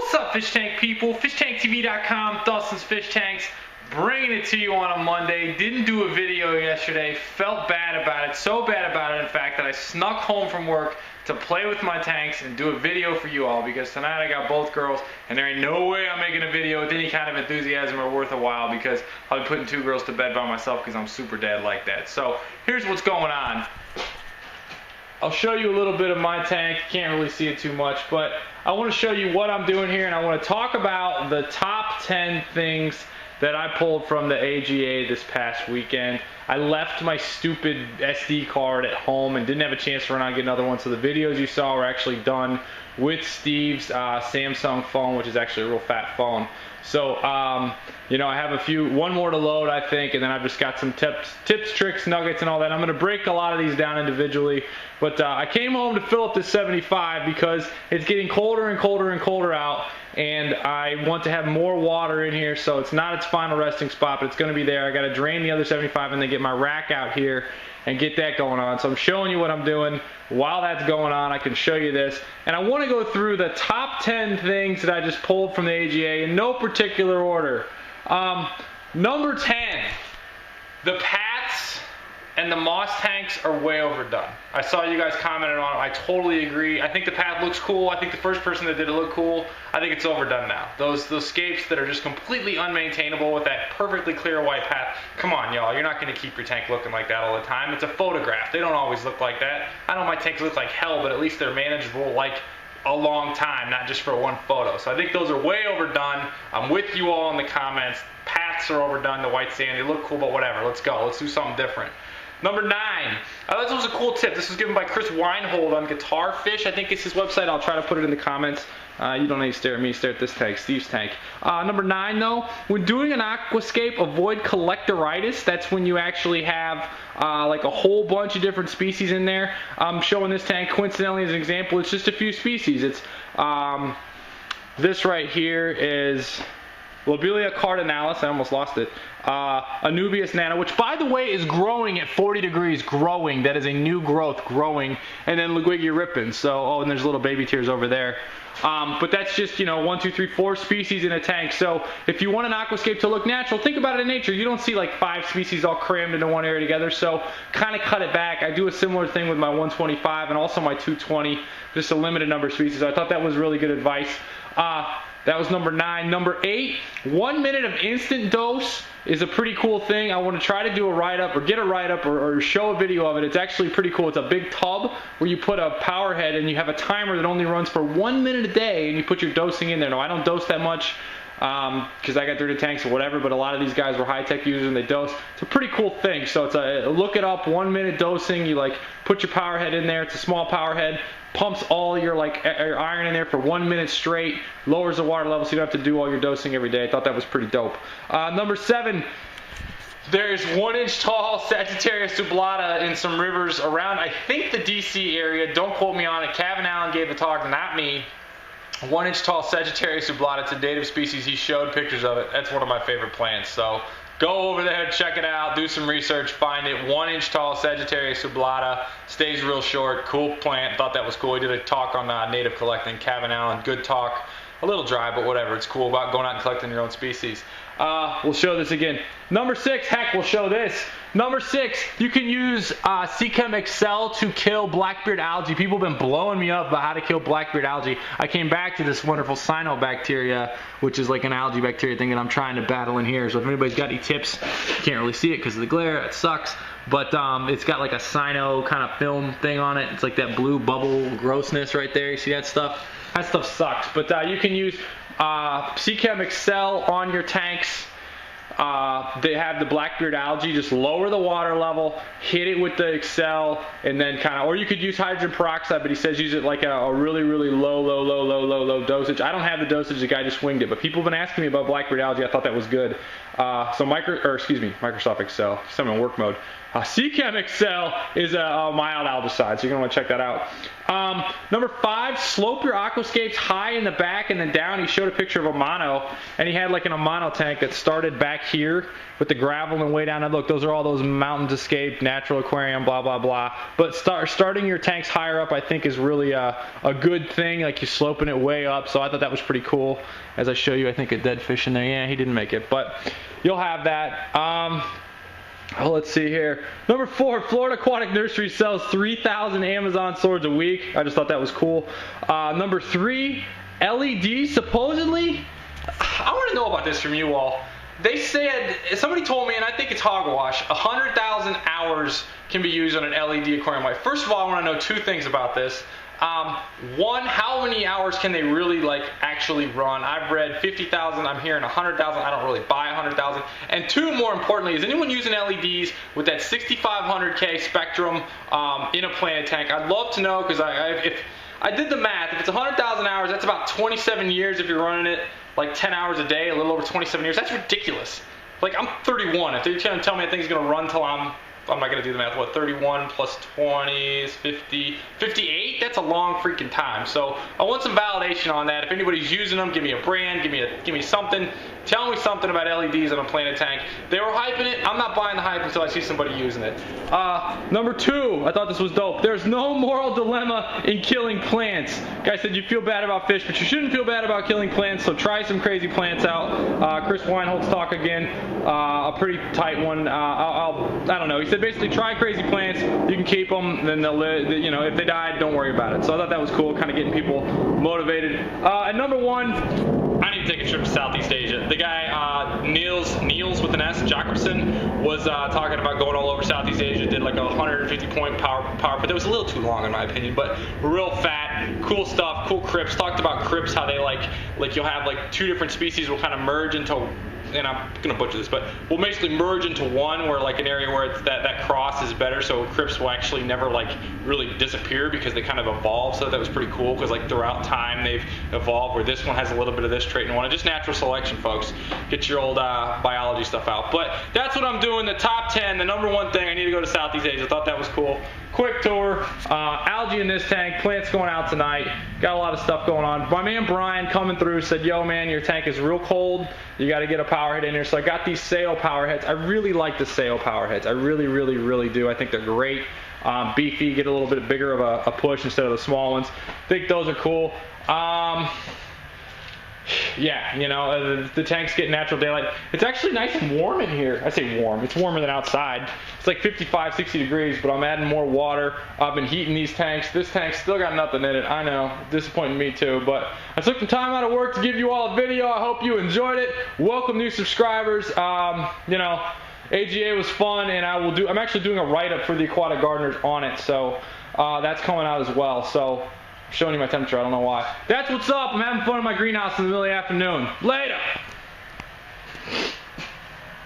What's up, fish tank people? FishTankTV.com, Dustin's Fish Tanks, bringing it to you on a Monday. Didn't do a video yesterday, felt bad about it, so bad about it in fact that I snuck home from work to play with my tanks and do a video for you all, because tonight I got both girls and there ain't no way I'm making a video with any kind of enthusiasm or worth a while, because I'll be putting two girls to bed by myself because I'm super dad like that. So here's what's going on. I'll show you a little bit of my tank. You can't really see it too much, but I want to show you what I'm doing here, and I want to talk about the top 10 things that I pulled from the AGA this past weekend. I left my stupid SD card at home and didn't have a chance to run out and get another one, so the videos you saw were actually done with Steve's Samsung phone, which is actually a real fat phone. So, you know, I have one more to load, I think, and then I've just got some tips, tricks, nuggets, and all that. I'm going to break a lot of these down individually, but I came home to fill up this 75 because it's getting colder and colder and colder out, and I want to have more water in here, so it's not its final resting spot, but it's going to be there. I got to drain the other 75 and then get my rack out here and get that going on. So I'm showing you what I'm doing. While that's going on, I can show you this. And I want to go through the top 10 things that I just pulled from the AGA in no particular order. Number 10, the Pats and the moss tanks are way overdone. I saw you guys commented on it. I totally agree. I think the Pat looks cool. I think the first person that did it looked cool. I think it's overdone now. Those scapes that are just completely unmaintainable with that perfectly clear white path. Come on, y'all. You're not going to keep your tank looking like that all the time. It's a photograph. They don't always look like that. I know my tanks look like hell, but at least they're manageable like a long time, not just for one photo. So I think those are way overdone. I'm with you all in the comments. Pats are overdone. The white sand, they look cool, but whatever. Let's go. Let's do something different. Number 9. This was a cool tip. This was given by Chris Weinhold on Guitar Fish. I think it's his website. I'll try to put it in the comments. You don't need to stare at me, stare at this tank, Steve's tank. Number 9 though, when doing an aquascape, avoid collectoritis. That's when you actually have like a whole bunch of different species in there. I'm showing this tank coincidentally as an example. It's just a few species. It's this right here is Lobelia cardinalis, I almost lost it. Anubias nano, which by the way is growing at 40 degrees, growing. That is a new growth, growing. And then Liguigia rippens. So, oh, and there's little baby tears over there. But that's just, you know, 1, 2, 3, 4 species in a tank. So if you want an aquascape to look natural, think about it in nature. You don't see like 5 species all crammed into one area together. So kind of cut it back. I do a similar thing with my 125 and also my 220, just a limited number of species. So I thought that was really good advice. That was number 9. Number 8, 1 minute of instant dose is a pretty cool thing. I want to try to do a write-up or get a write-up or show a video of it. It's actually pretty cool. It's a big tub where you put a power head and you have a timer that only runs for 1 minute a day, and you put your dosing in there. No, I don't dose that much because I got dirty tanks or whatever, but a lot of these guys were high-tech users and they dose. It's a pretty cool thing. So it's look it up, 1 minute dosing. You like put your power head in there. It's a small power head. Pumps all your your iron in there for 1 minute straight, lowers the water level so you don't have to do all your dosing every day. I thought that was pretty dope. Number 7, there's 1 inch tall Sagittarius Oblada in some rivers around, I think, the DC area. Don't quote me on it. Kevin Allen gave the talk, not me. 1 inch tall Sagittarius Oblada. It's a native species. He showed pictures of it. That's one of my favorite plants. So go over there, check it out, do some research, find it. 1 inch tall Sagittarius Oblada, stays real short, cool plant. Thought that was cool. He did a talk on native collecting. Kevin Allen, good talk. A little dry, but whatever. It's cool about going out and collecting your own species. We'll show this again. Number 6, heck, we'll show this. Number 6, you can use Seachem Excel to kill blackbeard algae. People have been blowing me up about how to kill blackbeard algae. I came back to this wonderful cyanobacteria, which is like an algae bacteria thing that I'm trying to battle in here. So if anybody's got any tips, you can't really see it because of the glare. It sucks. But it's got like a cyano kind of film thing on it. It's like that blue bubble grossness right there. You see that stuff? That stuff sucks. But you can use Seachem Excel on your tanks. They have the blackbeard algae. Just lower the water level, hit it with the Excel, and then kind of, or you could use hydrogen peroxide, but he says use it like a really, really low dosage. I don't have the dosage. The guy just winged it, but people have been asking me about blackbeard algae. I thought that was good. So Microsoft Excel, I'm in work mode. Seachem Excel is a mild algicide, so you're going to want to check that out. Number 5, slope your aquascapes high in the back and then down. He showed a picture of a mono, and he had like an mono tank that started back here with the gravel and way down. And look, those are all those mountains escape, natural aquarium, blah, blah, blah. But starting your tanks higher up, I think, is really a good thing. Like, you're sloping it way up, so I thought that was pretty cool. As I show you, I think a dead fish in there. Yeah, he didn't make it, but you'll have that. Oh, let's see here. Number 4, Florida Aquatic Nursery sells 3,000 Amazon swords a week. I just thought that was cool. Number 3, LED. Supposedly, I want to know about this from you all. They said, somebody told me, and I think it's hogwash, 100,000 hours can be used on an LED aquarium light. First of all, I want to know 2 things about this. 1, how many hours can they really actually run? I've read 50,000, I'm hearing 100,000, I don't really buy 100,000. And 2, more importantly, is anyone using LEDs with that 6500K spectrum in a planted tank? I'd love to know, because if I did the math, if it's 100,000 hours, that's about 27 years if you're running it like 10 hours a day, a little over 27 years. That's ridiculous. Like, I'm 31. If they're trying to tell me that thing's going to run till I'm not going to do the math, what, 31 plus 20 is 50, 58? That's a long freaking time. So I want some validation on that. If anybody's using them, give me a brand, give me something. Tell me something about LEDs on a planted tank. They were hyping it. I'm not buying the hype until I see somebody using it. Number 2, I thought this was dope. There's no moral dilemma in killing plants. Guy said you feel bad about fish, but you shouldn't feel bad about killing plants, so try some crazy plants out. Chris Weinholt's talk again, a pretty tight one. I don't know. He said basically try crazy plants. You can keep them, then they'll live. You know, if they die, don't worry about it. So I thought that was cool, kind of getting people motivated. And number 1, I need to take a trip to Southeast Asia. The guy, Niels with an S, Jacobson, was talking about going all over Southeast Asia, did like a 150-point power, but that was a little too long in my opinion, but real fat, cool stuff, cool crypts. Talked about crypts, how they like you'll have like 2 different species will kind of merge into, and I'm going to butcher this, but we'll basically merge into one, where like an area where it's that cross is better, so crypts will actually never like really disappear because they kind of evolve. So that was pretty cool, because like throughout time they've evolved, where this one has a little bit of this trait and one. Just natural selection, folks. Get your old biology stuff out. But that's what I'm doing. The top 10, the number 1 thing, I need to go to Southeast Asia. I thought that was cool. Quick tour, algae in this tank, plants going out tonight, got a lot of stuff going on. My man Brian coming through said, yo man, your tank is real cold, you got to get a power head in here. So I got these sail power heads. I really like the sail power heads. I really, really, really do. I think they're great. Beefy, get a little bit bigger of a push instead of the small ones. I think those are cool. Yeah, you know, the tanks get natural daylight. It's actually nice and warm in here. I say warm. It's warmer than outside. It's like 55, 60 degrees, but I'm adding more water. I've been heating these tanks. This tank's still got nothing in it. I know. Disappointing me too, but I took the time out of work to give you all a video. I hope you enjoyed it. Welcome new subscribers. You know, AGA was fun, and I'm actually doing a write-up for the Aquatic Gardeners on it, so that's coming out as well. So I'm showing you my temperature. I don't know why. That's what's up. I'm having fun in my greenhouse in the middle of the afternoon. Later.